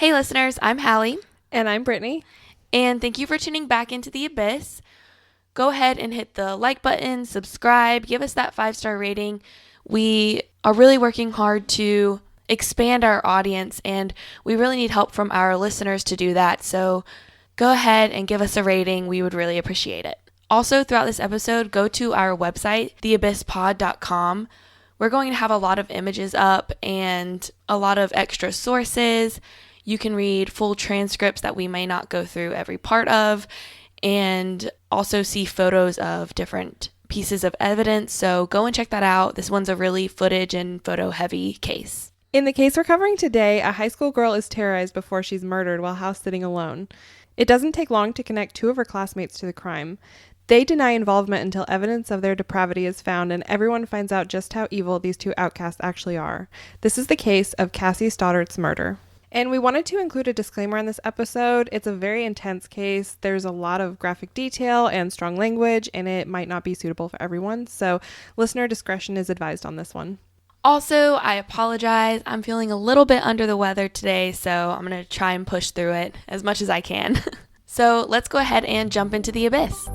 Hey listeners, I'm Hallie, And I'm Brittany. and thank you for tuning back into The Abyss. Go ahead and hit the like button, subscribe, give us that 5-star rating. We are really working hard to expand our audience, and we really need help from our listeners to do that. So go ahead and give us a rating. We would really appreciate it. Also, throughout this episode, go to our website, theabysspod.com. We're going to have a lot of images up and a lot of extra sources. You can read full transcripts that we may not go through every part of, and also see photos of different pieces of evidence. So go and check that out. This one's a really footage and photo heavy case. In the case we're covering today, a high school girl is terrorized before she's murdered while house sitting alone. It doesn't take long to connect two of her classmates to the crime. They deny involvement until evidence of their depravity is found, and everyone finds out just how evil these two outcasts actually are. This is the case of Cassie Stoddart's murder. And we wanted to include a disclaimer on this episode. It's a very intense case. There's a lot of graphic detail and strong language, and it might not be suitable for everyone. So listener discretion is advised on this one. Also, I apologize. I'm feeling a little bit under the weather today, so I'm going to try and push through it as much as I can. So let's go ahead and jump into the abyss.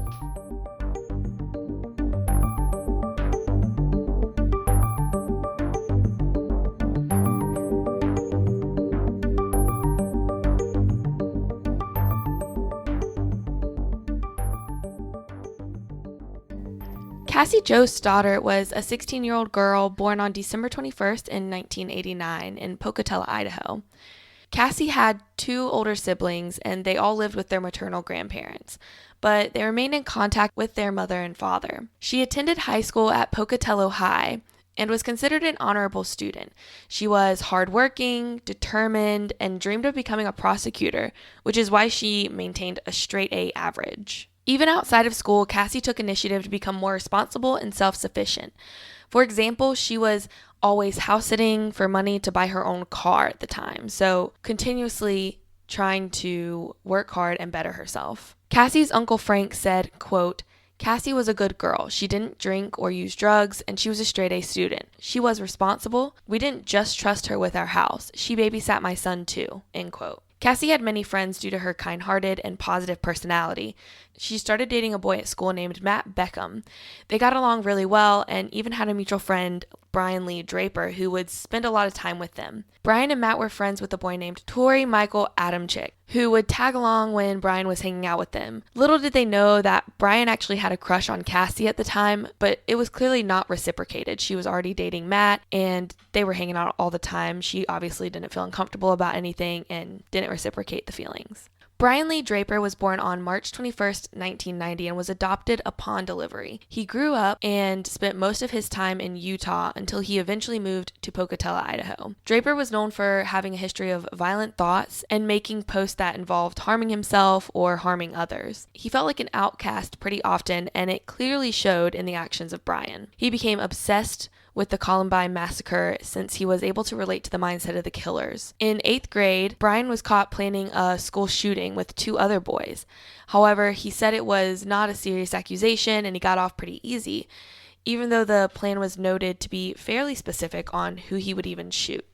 Cassie Jo Stoddart was a 16-year-old girl born on December 21st in 1989 in Pocatello, Idaho. Cassie had two older siblings, and they all lived with their maternal grandparents, but they remained in contact with their mother and father. She attended high school at Pocatello High and was considered an honorable student. She was hardworking, determined, and dreamed of becoming a prosecutor, which is why she maintained a straight A average. Even outside of school, Cassie took initiative to become more responsible and self-sufficient. For example, she was always house sitting for money to buy her own car at the time, so continuously trying to work hard and better herself. Cassie's Uncle Frank said, quote, "Cassie was a good girl. She didn't drink or use drugs, and she was a straight A student. She was responsible. We didn't just trust her with our house. She babysat my son too," end quote. Cassie had many friends due to her kind-hearted and positive personality. She started dating a boy at school named Matt Beckham. They got along really well and even had a mutual friend, Brian Lee Draper, who would spend a lot of time with them. Brian and Matt were friends with a boy named Tori Michael Adamczyk, who would tag along when Brian was hanging out with them. Little did they know that Brian actually had a crush on Cassie at the time, but it was clearly not reciprocated. She was already dating Matt, and they were hanging out all the time. She obviously didn't feel uncomfortable about anything and didn't reciprocate the feelings. Brian Lee Draper was born on March 21st, 1990, and was adopted upon delivery. He grew up and spent most of his time in Utah until he eventually moved to Pocatello, Idaho. Draper was known for having a history of violent thoughts and making posts that involved harming himself or harming others. He felt like an outcast pretty often, and it clearly showed in the actions of Brian. He became obsessed with the Columbine massacre since he was able to relate to the mindset of the killers. In 8th grade, Brian was caught planning a school shooting with two other boys. However, he said it was not a serious accusation and he got off pretty easy, even though the plan was noted to be fairly specific on who he would even shoot.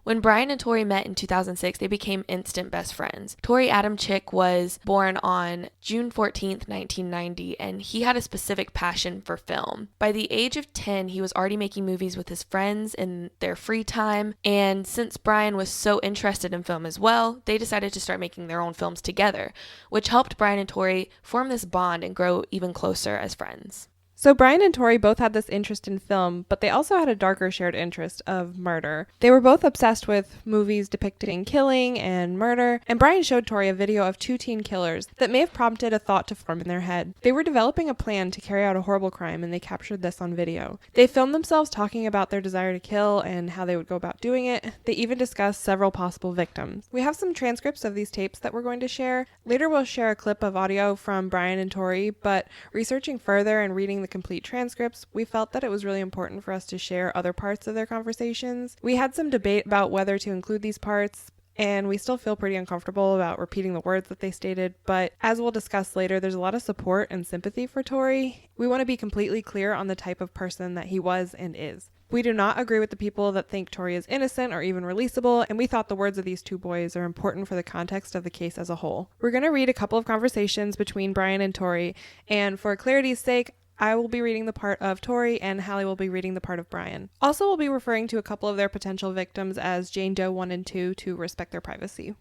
When Brian and Tori met in 2006, they became instant best friends. Tori Adamczyk was born on June 14th, 1990, and he had a specific passion for film. By the age of 10, he was already making movies with his friends in their free time, and since Brian was so interested in film as well, they decided to start making their own films together, which helped Brian and Tori form this bond and grow even closer as friends. So Brian and Tori both had this interest in film, but they also had a darker shared interest of murder. They were both obsessed with movies depicting killing and murder, and Brian showed Tori a video of two teen killers that may have prompted a thought to form in their head. They were developing a plan to carry out a horrible crime, and they captured this on video. They filmed themselves talking about their desire to kill and how they would go about doing it. They even discussed several possible victims. We have some transcripts of these tapes that we're going to share. Later we'll share a clip of audio from Brian and Tori, but researching further and reading the complete transcripts, we felt that it was really important for us to share other parts of their conversations. We had some debate about whether to include these parts, and we still feel pretty uncomfortable about repeating the words that they stated, but as we'll discuss later, there's a lot of support and sympathy for Tori. We want to be completely clear on the type of person that he was and is. We do not agree with the people that think Tori is innocent or even releasable, and we thought the words of these two boys are important for the context of the case as a whole. We're going to read a couple of conversations between Brian and Tori, and for clarity's sake, I will be reading the part of Tori and Hallie will be reading the part of Brian. Also, we'll be referring to a couple of their potential victims as Jane Doe 1 and 2 to respect their privacy.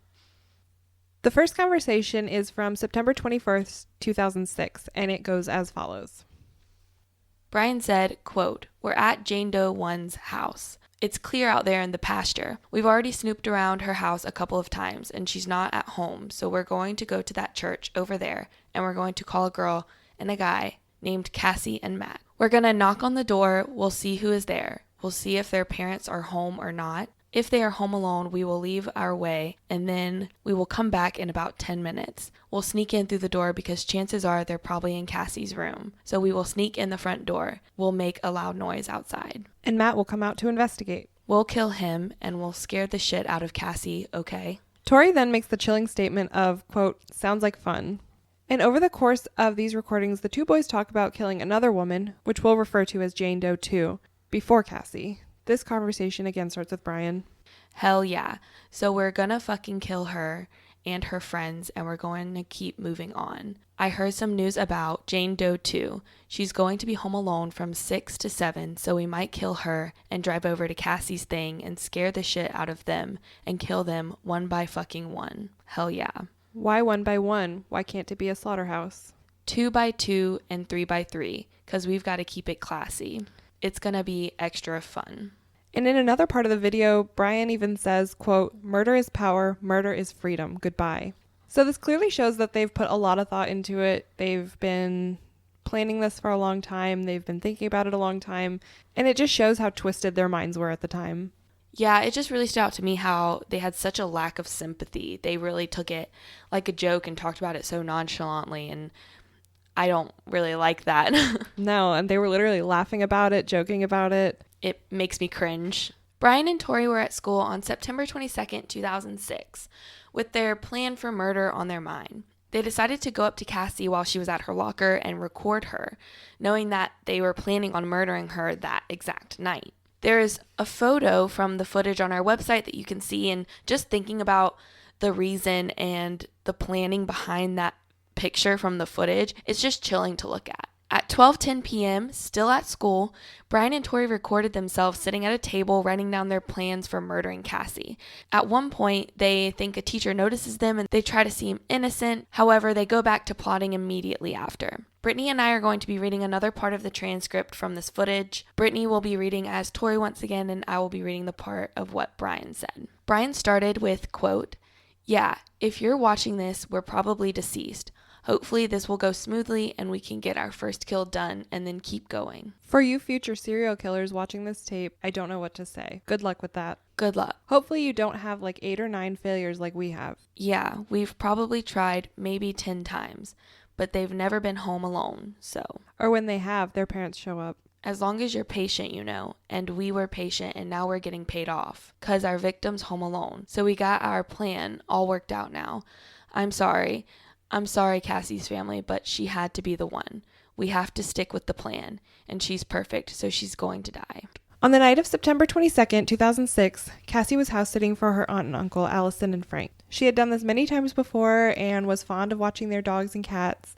The first conversation is from September 21st, 2006, and it goes as follows. Brian said, quote, "We're at Jane Doe 1's house. It's clear out there in the pasture. We've already snooped around her house a couple of times, and she's not at home, so we're going to go to that church over there, and we're going to call a girl and a guy named Cassie and Matt. We're going to knock on the door. We'll see who is there. We'll see if their parents are home or not. If they are home alone, we will leave our way, and then we will come back in about 10 minutes. We'll sneak in through the door because chances are they're probably in Cassie's room. So we will sneak in the front door. We'll make a loud noise outside. And Matt will come out to investigate. We'll kill him, and we'll scare the shit out of Cassie, okay?" Tori then makes the chilling statement of, quote, "Sounds like fun." And over the course of these recordings, the two boys talk about killing another woman, which we'll refer to as Jane Doe 2, before Cassie. This conversation again starts with Brian. "Hell yeah. So we're gonna fucking kill her and her friends, and we're going to keep moving on. I heard some news about Jane Doe 2. She's going to be home alone from 6 to 7, so we might kill her and drive over to Cassie's thing and scare the shit out of them and kill them one by fucking one. Hell yeah." Why one by one? Why can't it be a slaughterhouse? 2 by 2 and 3 by 3, because we've got to keep it classy. It's gonna be extra fun. And in another part of the video, Brian even says, quote, "Murder is power, murder is freedom, goodbye." So this clearly shows that they've put a lot of thought into it. They've been planning this for a long time. They've been thinking about it a long time. And it just shows how twisted their minds were at the time. Yeah, it just really stood out to me how they had such a lack of sympathy. They really took it like a joke and talked about it so nonchalantly, and I don't really like that. No, and they were literally laughing about it, joking about it. It makes me cringe. Brian and Tori were at school on September 22nd, 2006, with their plan for murder on their mind. They decided to go up to Cassie while she was at her locker and record her, knowing that they were planning on murdering her that exact night. There is a photo from the footage on our website that you can see, and just thinking about the reason and the planning behind that picture from the footage, it's just chilling to look at. At 12:10 p.m., still at school, Brian and Tori recorded themselves sitting at a table writing down their plans for murdering Cassie. At one point, they think a teacher notices them and they try to seem innocent. However, they go back to plotting immediately after. Brittany and I are going to be reading another part of the transcript from this footage. Brittany will be reading as Tori once again, and I will be reading the part of what Brian said. Brian started with, quote, "Yeah, if you're watching this, we're probably deceased. Hopefully this will go smoothly and we can get our first kill done and then keep going. For you future serial killers watching this tape, I don't know what to say. Good luck with that. Good luck." Hopefully you don't have like 8 or 9 failures like we have. Yeah, we've probably tried maybe 10 times, but they've never been home alone, so. Or when they have, their parents show up. As long as you're patient, you know, and we were patient and now we're getting paid off because our victim's home alone. So we got our plan all worked out now. I'm sorry, Cassie's family, but she had to be the one. We have to stick with the plan, and she's perfect, so she's going to die. On the night of September 22nd, 2006, Cassie was house sitting for her aunt and uncle, Allison and Frank. She had done this many times before and was fond of watching their dogs and cats.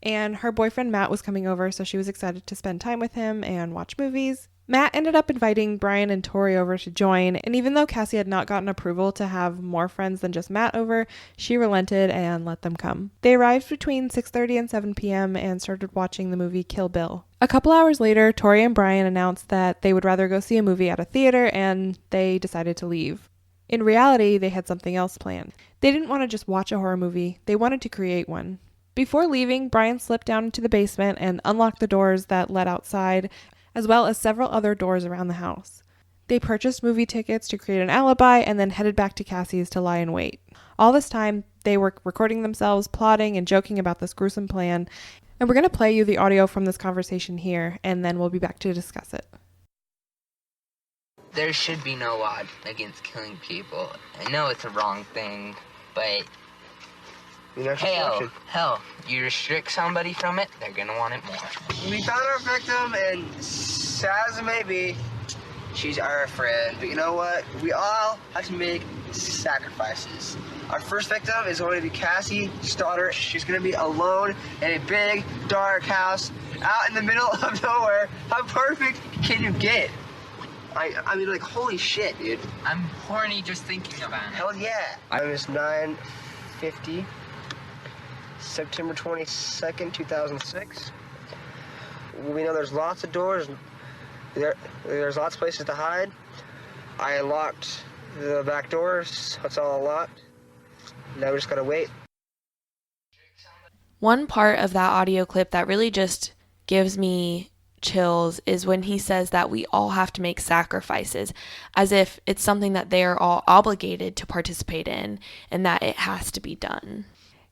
And her boyfriend Matt was coming over, so she was excited to spend time with him and watch movies. Matt ended up inviting Brian and Tori over to join, and even though Cassie had not gotten approval to have more friends than just Matt over, she relented and let them come. They arrived between 6:30 and 7 p.m. and started watching the movie Kill Bill. A couple hours later, Tori and Brian announced that they would rather go see a movie at a theater, and they decided to leave. In reality, they had something else planned. They didn't want to just watch a horror movie, they wanted to create one. Before leaving, Brian slipped down into the basement and unlocked the doors that led outside, as well as several other doors around the house. They purchased movie tickets to create an alibi and then headed back to Cassie's to lie in wait. All this time, they were recording themselves, plotting and joking about this gruesome plan, and we're going to play you the audio from this conversation here, and then we'll be back to discuss it. There should be no law against killing people. I know it's a wrong thing, but hell, you restrict somebody from it, they're gonna want it more. We found our victim, and sad as it may be, She's our friend, but you know what? We all have to make sacrifices. Our first victim is going to be Cassie Stoddart. She's going to be alone in a big, dark house out in the middle of nowhere. How perfect can you get? I mean, like, holy shit, dude. I'm horny just thinking about it. Hell yeah. It was 9:50, September 22nd, 2006. We know there's lots of doors. There's lots of places to hide. I locked the back doors, so it's all locked. Now we just gotta wait. One part of that audio clip that really just gives me chills is when he says that we all have to make sacrifices, as if it's something that they're all obligated to participate in and that it has to be done.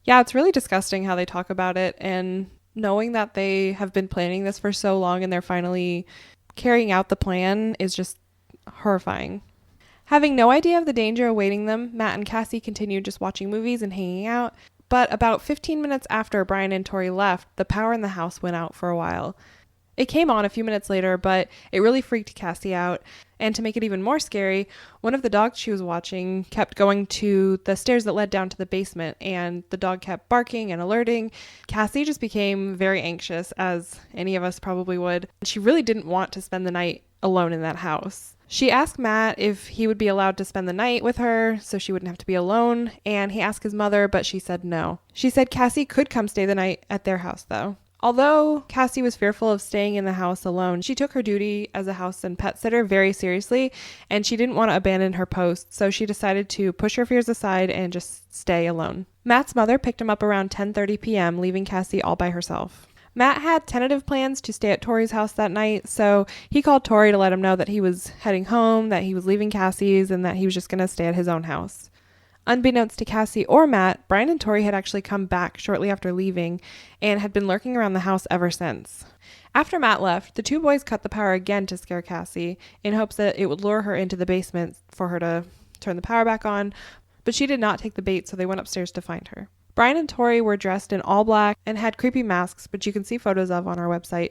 Yeah, it's really disgusting how they talk about it, and knowing that they have been planning this for so long and they're finally carrying out the plan is just horrifying. Having no idea of the danger awaiting them, Matt and Cassie continued just watching movies and hanging out. But about 15 minutes after Brian and Tori left, the power in the house went out for a while. It came on a few minutes later, but it really freaked Cassie out. And to make it even more scary, one of the dogs she was watching kept going to the stairs that led down to the basement, and the dog kept barking and alerting. Cassie just became very anxious, as any of us probably would. She really didn't want to spend the night alone in that house. She asked Matt if he would be allowed to spend the night with her so she wouldn't have to be alone, and he asked his mother, but she said no. She said Cassie could come stay the night at their house, though. Although Cassie was fearful of staying in the house alone, she took her duty as a house and pet sitter very seriously, and she didn't want to abandon her post, so she decided to push her fears aside and just stay alone. Matt's mother picked him up around 10:30 p.m., leaving Cassie all by herself. Matt had tentative plans to stay at Tori's house that night, so he called Tori to let him know that he was heading home, that he was leaving Cassie's, and that he was just going to stay at his own house. Unbeknownst to Cassie or Matt, Brian and Tori had actually come back shortly after leaving and had been lurking around the house ever since. After Matt left, the two boys cut the power again to scare Cassie in hopes that it would lure her into the basement for her to turn the power back on, but she did not take the bait, so they went upstairs to find her. Brian and Tori were dressed in all black and had creepy masks, which you can see photos of on our website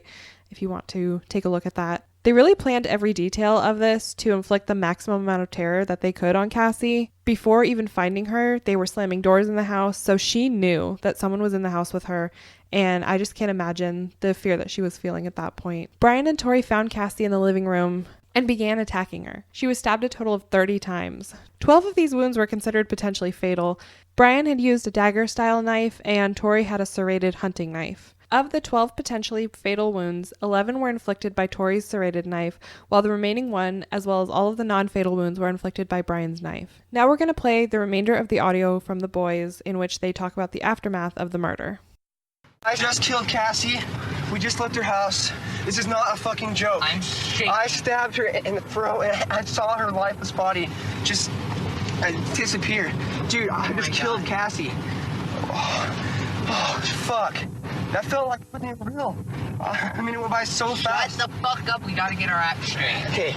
if you want to take a look at that. They really planned every detail of this to inflict the maximum amount of terror that they could on Cassie. Before even finding her, they were slamming doors in the house, so she knew that someone was in the house with her, and I just can't imagine the fear that she was feeling at that point. Brian and Tori found Cassie in the living room and began attacking her. She was stabbed a total of 30 times. 12 of these wounds were considered potentially fatal. Brian had used a dagger-style knife, and Tori had a serrated hunting knife. Of the 12 potentially fatal wounds, 11 were inflicted by Tori's serrated knife, while the remaining one, as well as all of the non-fatal wounds, were inflicted by Brian's knife. Now we're going to play the remainder of the audio from the boys, in which they talk about the aftermath of the murder. I just killed Cassie. We just left her house. This is not a fucking joke. I'm shaking. I stabbed her in the throat, and I saw her lifeless body just disappear. Dude, I just killed Cassie. Oh, fuck. That felt like fucking real. I mean, it went by so fast. Shut the fuck up. We gotta get our act straight. Okay.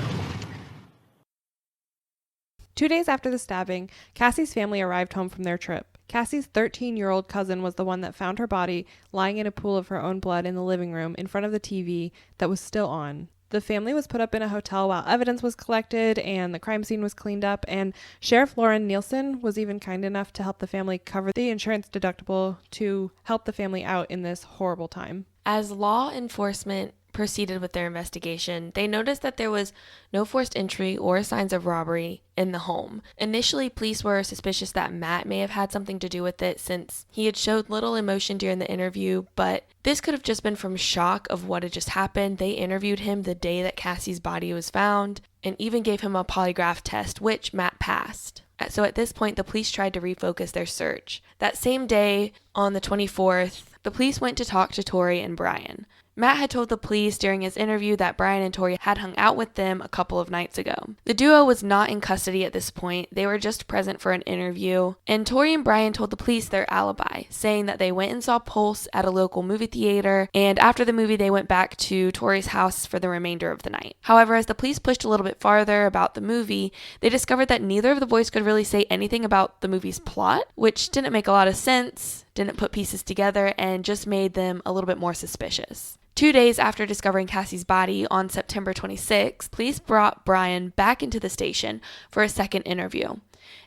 2 days after the stabbing, Cassie's family arrived home from their trip. Cassie's 13-year-old cousin was the one that found her body lying in a pool of her own blood in the living room in front of the TV that was still on. The family was put up in a hotel while evidence was collected and the crime scene was cleaned up, and Sheriff Lauren Nielsen was even kind enough to help the family cover the insurance deductible to help the family out in this horrible time. As law enforcement proceeded with their investigation, they noticed that there was no forced entry or signs of robbery in the home. Initially, police were suspicious that Matt may have had something to do with it since he had showed little emotion during the interview, but this could have just been from shock of what had just happened. They interviewed him the day that Cassie's body was found and even gave him a polygraph test, which Matt passed. So at this point, the police tried to refocus their search. That same day, on the 24th, the police went to talk to Tori and Brian. Matt had told the police during his interview that Brian and Tori had hung out with them a couple of nights ago. The duo was not in custody at this point. They were just present for an interview. And Tori and Brian told the police their alibi, saying that they went and saw Pulse at a local movie theater, and after the movie they went back to Tori's house for the remainder of the night. However, as the police pushed a little bit farther about the movie, they discovered that neither of the boys could really say anything about the movie's plot, which didn't make a lot of sense didn't put pieces together and just made them a little bit more suspicious. 2 days after discovering Cassie's body on September 26, police brought Brian back into the station for a second interview.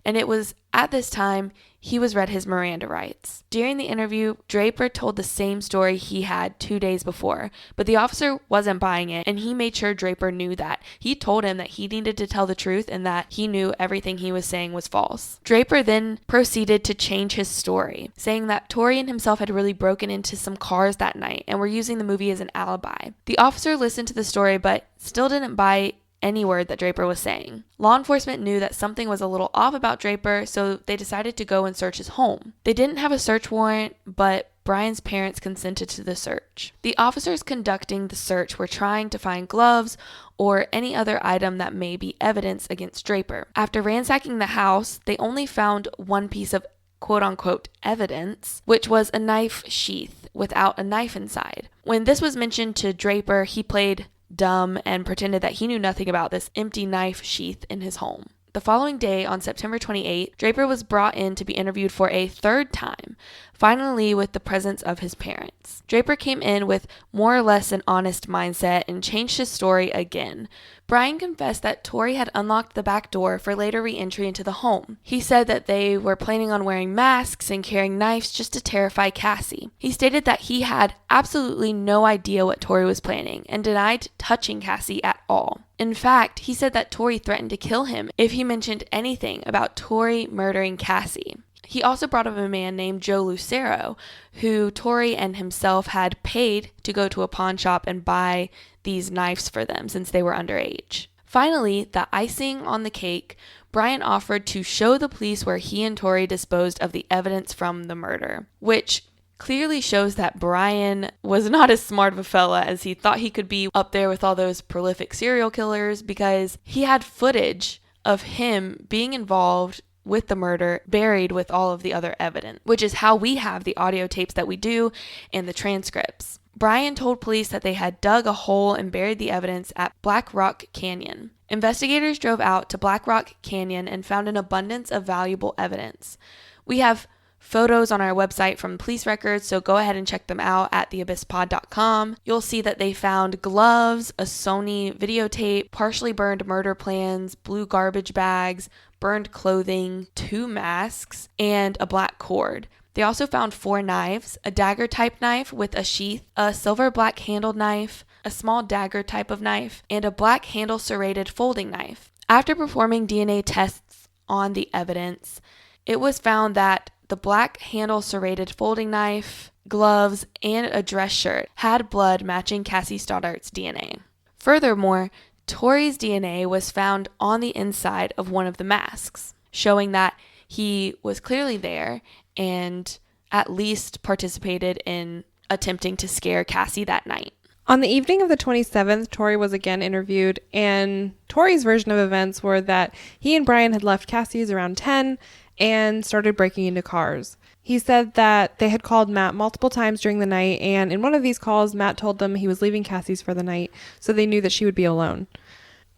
And it was at this time he was read his Miranda rights. During the interview, Draper told the same story he had 2 days before, but the officer wasn't buying it, and he made sure Draper knew that. He told him that he needed to tell the truth and that he knew everything he was saying was false. Draper then proceeded to change his story, saying that Tori and himself had really broken into some cars that night and were using the movie as an alibi. The officer listened to the story but still didn't buy any word that Draper was saying. Law enforcement knew that something was a little off about Draper, so they decided to go and search his home. They didn't have a search warrant, but Brian's parents consented to the search. The officers conducting the search were trying to find gloves or any other item that may be evidence against Draper. After ransacking the house, they only found one piece of quote-unquote evidence, which was a knife sheath without a knife inside. When this was mentioned to Draper, he played dumb and pretended that he knew nothing about this empty knife sheath in his home. The following day, on September 28, Draper was brought in to be interviewed for a third time, finally with the presence of his parents. Draper came in with more or less an honest mindset and changed his story again. Brian confessed that Tori had unlocked the back door for later re-entry into the home. He said that they were planning on wearing masks and carrying knives just to terrify Cassie. He stated that he had absolutely no idea what Tori was planning and denied touching Cassie at all. In fact, he said that Tori threatened to kill him if he mentioned anything about Tori murdering Cassie. He also brought up a man named Joe Lucero, who Tori and himself had paid to go to a pawn shop and buy these knives for them since they were underage. Finally, the icing on the cake, Brian offered to show the police where he and Tori disposed of the evidence from the murder, which clearly shows that Brian was not as smart of a fella as he thought he could be up there with all those prolific serial killers, because he had footage of him being involved with the murder buried with all of the other evidence, which is how we have the audio tapes that we do and the transcripts. Brian told police that they had dug a hole and buried the evidence at Black Rock Canyon. Investigators drove out to Black Rock Canyon and found an abundance of valuable evidence. We have photos on our website from police records, so go ahead and check them out at theabysspod.com. You'll see that they found gloves, a Sony videotape, partially burned murder plans, blue garbage bags, burned clothing, 2 masks, and a black cord. They also found 4 knives, a dagger type knife with a sheath, a silver black handled knife, a small dagger type of knife, and a black handle serrated folding knife. After performing DNA tests on the evidence, it was found that the black handle serrated folding knife, gloves, and a dress shirt had blood matching Cassie Stoddart's DNA. Furthermore, Tori's DNA was found on the inside of one of the masks, showing that he was clearly there and at least participated in attempting to scare Cassie that night. On the evening of the 27th, Tori was again interviewed, and Tori's version of events were that he and Brian had left Cassie's around 10 and started breaking into cars. He said that they had called Matt multiple times during the night, and in one of these calls, Matt told them he was leaving Cassie's for the night, so they knew that she would be alone.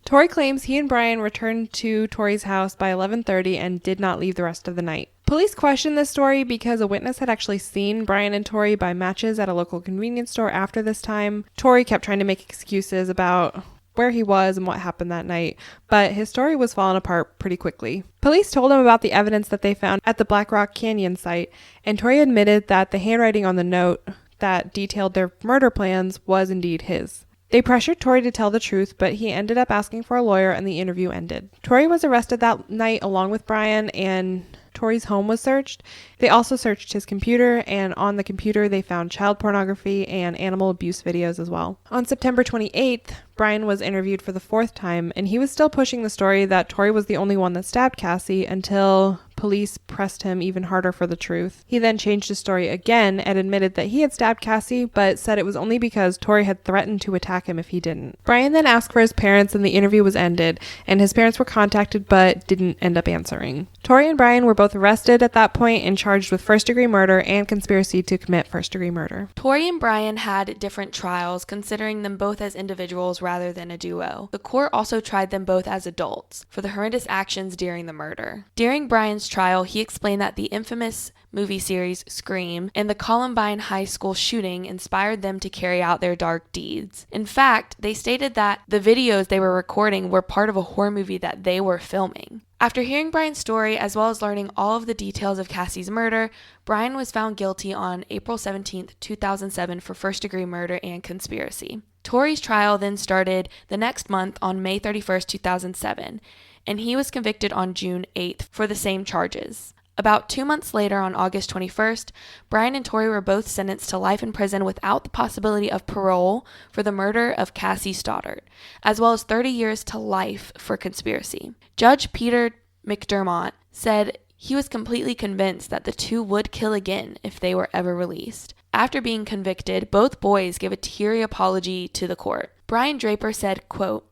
Tori claims he and Brian returned to Tori's house by 11:30 and did not leave the rest of the night. Police questioned this story because a witness had actually seen Brian and Tori buy matches at a local convenience store after this time. Tori kept trying to make excuses about where he was and what happened that night, but his story was falling apart pretty quickly. Police told him about the evidence that they found at the Black Rock Canyon site, and Tori admitted that the handwriting on the note that detailed their murder plans was indeed his. They pressured Tori to tell the truth, but he ended up asking for a lawyer and the interview ended. Tori was arrested that night along with Brian, and Tori's home was searched. They also searched his computer, and on the computer they found child pornography and animal abuse videos as well. On September 28th, Brian was interviewed for the 4th time, and he was still pushing the story that Tori was the only one that stabbed Cassie until police pressed him even harder for the truth. He then changed his story again and admitted that he had stabbed Cassie, but said it was only because Tori had threatened to attack him if he didn't. Brian then asked for his parents, and the interview was ended, and his parents were contacted but didn't end up answering. Tori and Brian were both arrested at that point and charged with first-degree murder and conspiracy to commit first-degree murder. Tori and Brian had different trials, considering them both as individuals rather than a duo. The court also tried them both as adults for the horrendous actions during the murder. During Brian's Brian's trial, he explained that the infamous movie series Scream and the Columbine High School shooting inspired them to carry out their dark deeds. In fact, they stated that the videos they were recording were part of a horror movie that they were filming. After hearing Brian's story, as well as learning all of the details of Cassie's murder, Brian was found guilty on April 17, 2007 for first-degree murder and conspiracy. Tori's trial then started the next month on May 31, 2007, and he was convicted on June 8th for the same charges. About 2 months later, on August 21st, Brian and Tori were both sentenced to life in prison without the possibility of parole for the murder of Cassie Stoddart, as well as 30 years to life for conspiracy. Judge Peter McDermott said he was completely convinced that the two would kill again if they were ever released. After being convicted, both boys gave a teary apology to the court. Brian Draper said, quote,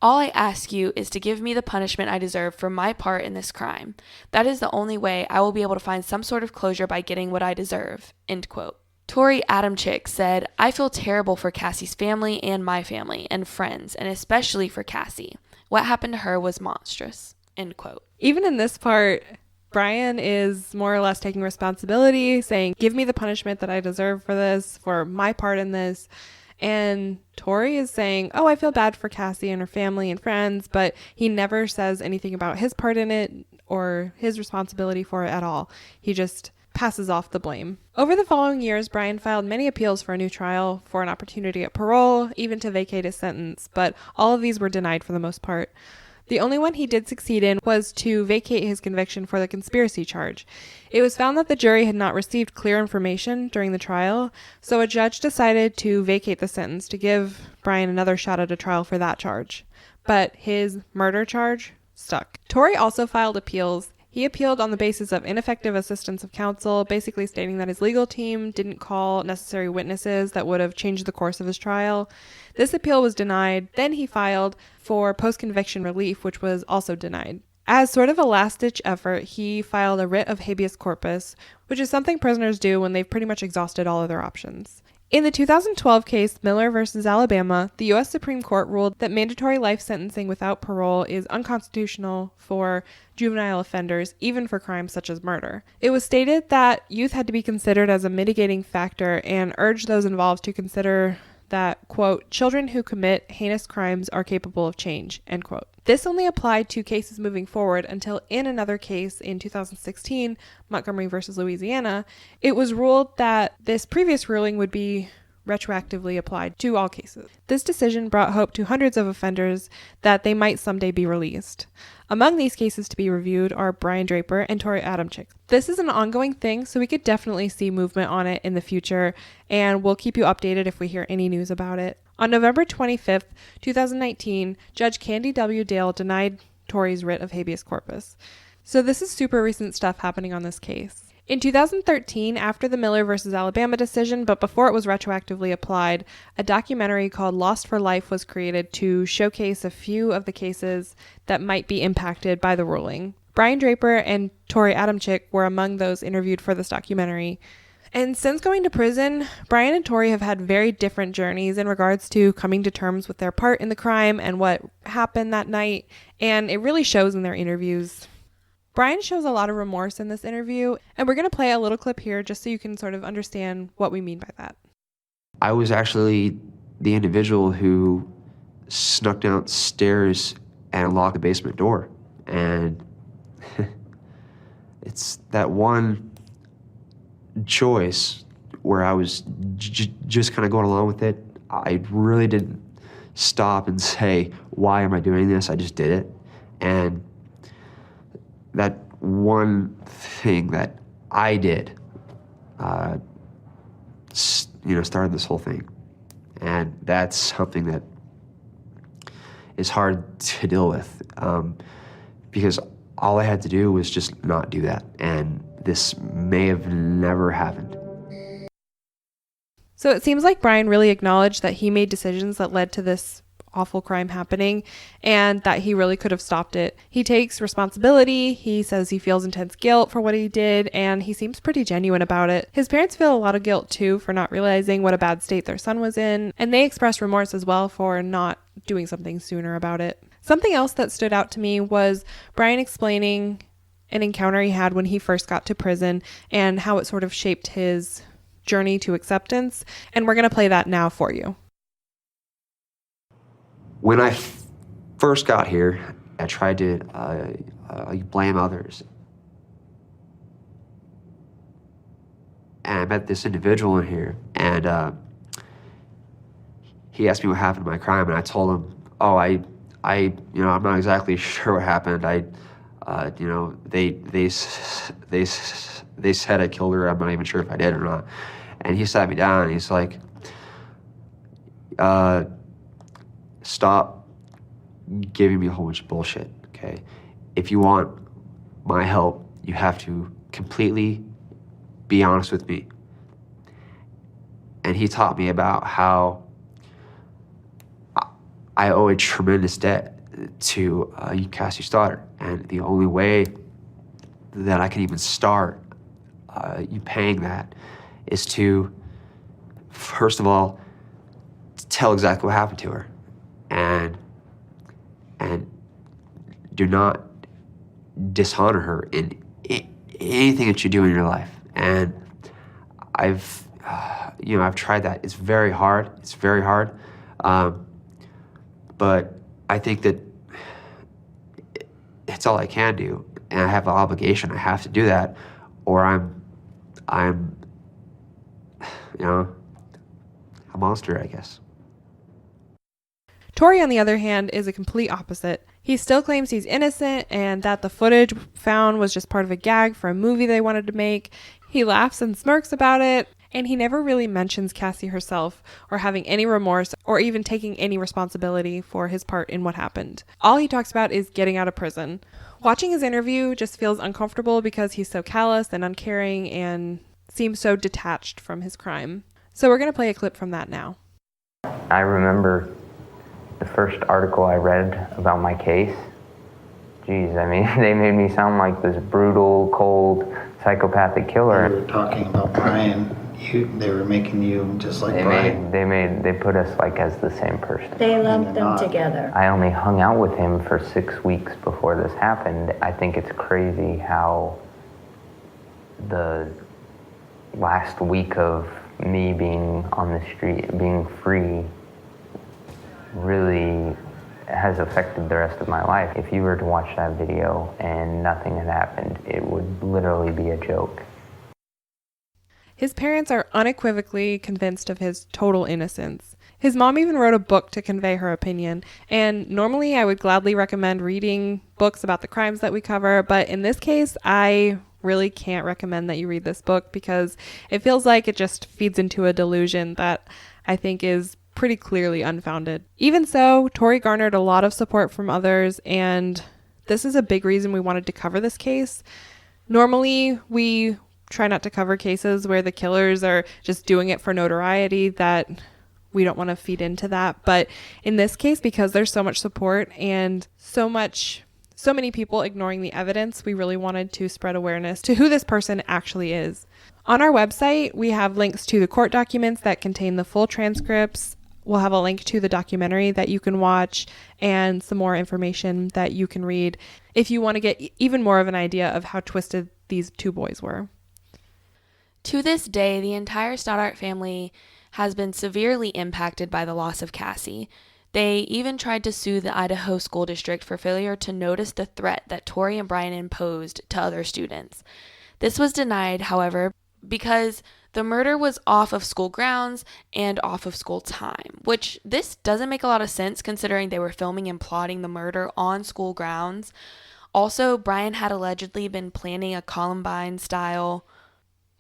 "All I ask you is to give me the punishment I deserve for my part in this crime. That is the only way I will be able to find some sort of closure by getting what I deserve." End quote. Tori Adamczyk said, "I feel terrible for Cassie's family and my family and friends, and especially for Cassie. What happened to her was monstrous." End quote. Even in this part, Brian is more or less taking responsibility, saying, give me the punishment that I deserve for this, for my part in this. And Tori is saying, oh, I feel bad for Cassie and her family and friends, but he never says anything about his part in it or his responsibility for it at all. He just passes off the blame. Over the following years, Brian filed many appeals for a new trial, for an opportunity at parole, even to vacate his sentence, but all of these were denied for the most part. The only one he did succeed in was to vacate his conviction for the conspiracy charge. It was found that the jury had not received clear information during the trial, so a judge decided to vacate the sentence to give Brian another shot at a trial for that charge. But his murder charge stuck. Tori also filed appeals. He appealed on the basis of ineffective assistance of counsel, basically stating that his legal team didn't call necessary witnesses that would have changed the course of his trial. This appeal was denied. Then he filed for post-conviction relief, which was also denied. As sort of a last-ditch effort, he filed a writ of habeas corpus, which is something prisoners do when they've pretty much exhausted all of their options. In the 2012 case, Miller v. Alabama, the U.S. Supreme Court ruled that mandatory life sentencing without parole is unconstitutional for juvenile offenders, even for crimes such as murder. It was stated that youth had to be considered as a mitigating factor and urged those involved to consider that, quote, children who commit heinous crimes are capable of change, end quote. This only applied to cases moving forward until in another case in 2016, Montgomery v. Louisiana, it was ruled that this previous ruling would be retroactively applied to all cases. This decision brought hope to hundreds of offenders that they might someday be released. Among these cases to be reviewed are Brian Draper and Tori Adamczyk. This is an ongoing thing, so we could definitely see movement on it in the future, and we'll keep you updated if we hear any news about it. On November 25th, 2019, Judge Candy W. Dale denied Tori's writ of habeas corpus. So this is super recent stuff happening on this case. In 2013, after the Miller v. Alabama decision, but before it was retroactively applied, a documentary called Lost for Life was created to showcase a few of the cases that might be impacted by the ruling. Brian Draper and Tori Adamczyk were among those interviewed for this documentary. And since going to prison, Brian and Tori have had very different journeys in regards to coming to terms with their part in the crime and what happened that night, and it really shows in their interviews. Brian shows a lot of remorse in this interview, and we're going to play a little clip here just so you can sort of understand what we mean by that. I was actually the individual who snuck downstairs and locked the basement door. And it's that one choice where I was just kind of going along with it. I really didn't stop and say, why am I doing this? I just did it. And that one thing that I did, started this whole thing. And that's something that is hard to deal with, because all I had to do was just not do that. And this may have never happened. So it seems like Brian really acknowledged that he made decisions that led to this awful crime happening and that he really could have stopped it. He takes responsibility. He says he feels intense guilt for what he did, and he seems pretty genuine about it. His parents feel a lot of guilt too for not realizing what a bad state their son was in, and they express remorse as well for not doing something sooner about it. Something else that stood out to me was Brian explaining an encounter he had when he first got to prison and how it sort of shaped his journey to acceptance. And we're going to play that now for you. When I first got here, I tried to blame others. And I met this individual in here, and he asked me what happened to my crime, and I told him, "Oh, I'm not exactly sure what happened. They said I killed her. I'm not even sure if I did or not." And he sat me down, and he's like, "Stop giving me a whole bunch of bullshit, okay? If you want my help, you have to completely be honest with me." And he taught me about how I owe a tremendous debt to Cassie Stoddart, and the only way that I can even start you paying that is to, first of all, tell exactly what happened to her, and do not dishonor her in anything that you do in your life. And I've tried that. It's very hard. But I think that it's all I can do, and I have an obligation. I have to do that, or I'm a monster, I guess. Tori, on the other hand, is a complete opposite. He still claims he's innocent and that the footage found was just part of a gag for a movie they wanted to make. He laughs and smirks about it, and he never really mentions Cassie herself or having any remorse or even taking any responsibility for his part in what happened. All he talks about is getting out of prison. Watching his interview just feels uncomfortable because he's so callous and uncaring and seems so detached from his crime. So we're going to play a clip from that now. I remember the first article I read about my case. Geez, I mean, they made me sound like this brutal, cold, psychopathic killer. They were talking about Brian. They were making you just like Brian. They put us like as the same person. They lumped them together. I only hung out with him for 6 weeks before this happened. I think it's crazy how the last week of me being on the street, being free, really has affected the rest of my life. If you were to watch that video and nothing had happened, it would literally be a joke. His parents are unequivocally convinced of his total innocence. His mom even wrote a book to convey her opinion, and normally I would gladly recommend reading books about the crimes that we cover, but in this case, I really can't recommend that you read this book because it feels like it just feeds into a delusion that I think is pretty clearly unfounded. Even so, Tori garnered a lot of support from others, and this is a big reason we wanted to cover this case. Normally, we try not to cover cases where the killers are just doing it for notoriety, that we don't want to feed into that. But in this case, because there's so much support and so many people ignoring the evidence, we really wanted to spread awareness to who this person actually is. On our website, we have links to the court documents that contain the full transcripts. We'll have a link to the documentary that you can watch and some more information that you can read if you want to get even more of an idea of how twisted these two boys were. To this day, the entire Stoddart family has been severely impacted by the loss of Cassie. They even tried to sue the Idaho School District for failure to notice the threat that Tori and Brian imposed to other students. This was denied, however, because the murder was off of school grounds and off of school time, which this doesn't make a lot of sense considering they were filming and plotting the murder on school grounds. Also, Brian had allegedly been planning a Columbine-style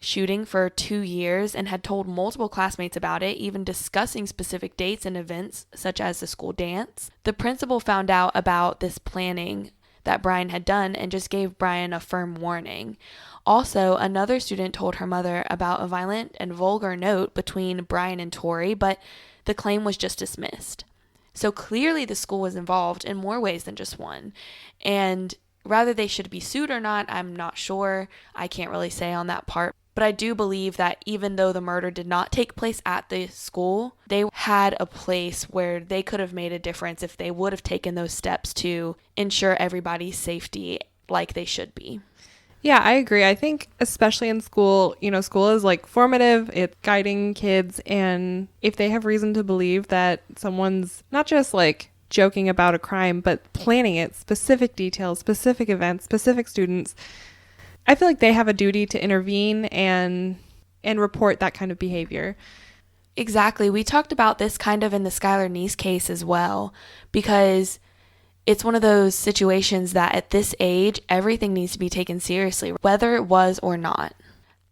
shooting for 2 years and had told multiple classmates about it, even discussing specific dates and events such as the school dance. The principal found out about this planning that Brian had done and just gave Brian a firm warning. Also, another student told her mother about a violent and vulgar note between Brian and Tori, but the claim was just dismissed. So clearly the school was involved in more ways than just one. And whether they should be sued or not, I'm not sure. I can't really say on that part. But I do believe that even though the murder did not take place at the school, they had a place where they could have made a difference if they would have taken those steps to ensure everybody's safety like they should be. Yeah, I agree. I think especially in school, school is like formative. It's guiding kids. And if they have reason to believe that someone's not just like joking about a crime, but planning it, specific details, specific events, specific students, I feel like they have a duty to intervene and report that kind of behavior. Exactly. We talked about this kind of in the Skylar Neese case as well, because it's one of those situations that at this age, everything needs to be taken seriously, whether it was or not.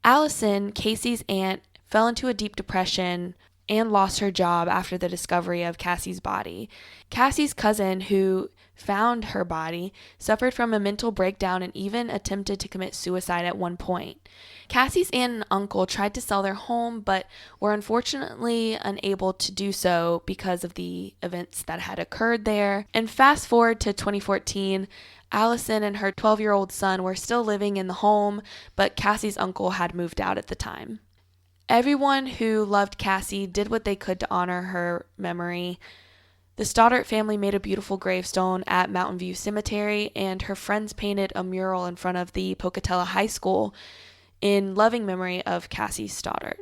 Allison, Casey's aunt, fell into a deep depression and lost her job after the discovery of Cassie's body. Cassie's cousin, who found her body, suffered from a mental breakdown and even attempted to commit suicide at one point. Cassie's aunt and uncle tried to sell their home, but were unfortunately unable to do so because of the events that had occurred there. And fast forward to 2014, Allison and her 12-year-old son were still living in the home, but Cassie's uncle had moved out at the time. Everyone who loved Cassie did what they could to honor her memory. The Stoddart family made a beautiful gravestone at Mountain View Cemetery, and her friends painted a mural in front of the Pocatello High School in loving memory of Cassie Stoddart.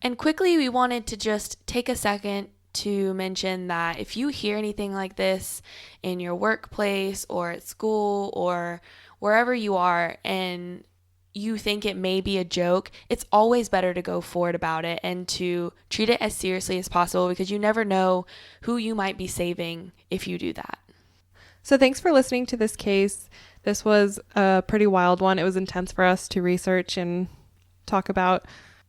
And quickly, we wanted to just take a second to mention that if you hear anything like this in your workplace or at school or wherever you are and you think it may be a joke, it's always better to go forward about it and to treat it as seriously as possible, because you never know who you might be saving if you do that. So thanks for listening to this case. This was a pretty wild one. It was intense for us to research and talk about,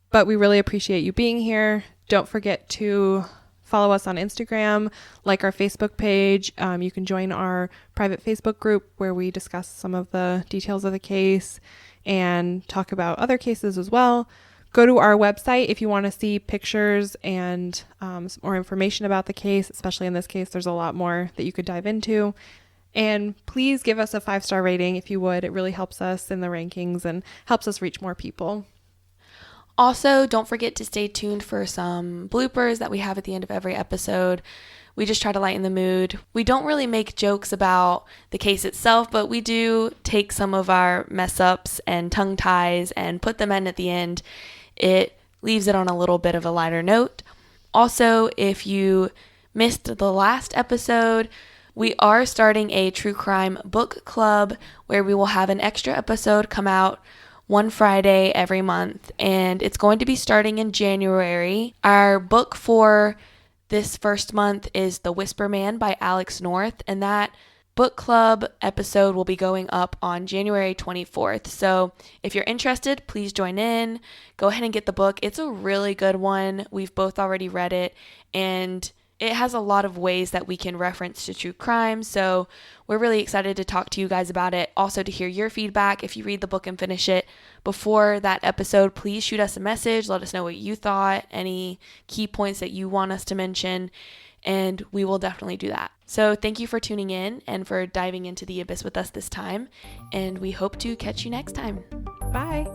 but we really appreciate you being here. Don't forget to follow us on Instagram, like our Facebook page. You can join our private Facebook group where we discuss some of the details of the case and talk about other cases as well. Go to our website if you want to see pictures and some more information about the case, especially in this case. There's a lot more that you could dive into. And please give us a 5-star rating if you would. It really helps us in the rankings and helps us reach more people. Also, don't forget to stay tuned for some bloopers that we have at the end of every episode. We just try to lighten the mood. We don't really make jokes about the case itself, but we do take some of our mess ups and tongue ties and put them in at the end. It leaves it on a little bit of a lighter note. Also, if you missed the last episode, we are starting a true crime book club where we will have an extra episode come out one Friday every month, and it's going to be starting in January. Our book for this first month is The Whisper Man by Alex North, and that book club episode will be going up on January 24th. So if you're interested, please join in. Go ahead and get the book. It's a really good one. We've both already read it, and it has a lot of ways that we can reference to true crime, so we're really excited to talk to you guys about it. Also, to hear your feedback. If you read the book and finish it before that episode, please shoot us a message. Let us know what you thought, any key points that you want us to mention, and we will definitely do that. So thank you for tuning in and for diving into the abyss with us this time, and we hope to catch you next time. Bye.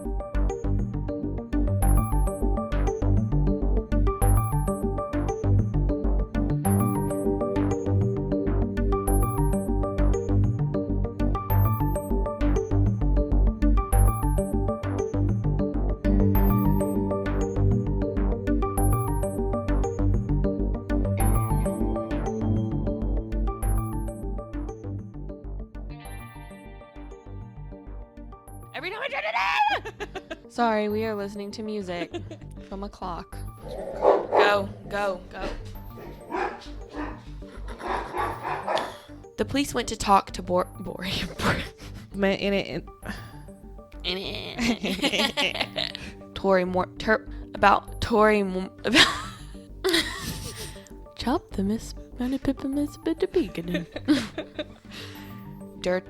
Every time I turn it in! Sorry, we are listening to music from a clock. Go, go, go. The police went to talk to Chop the miss dirt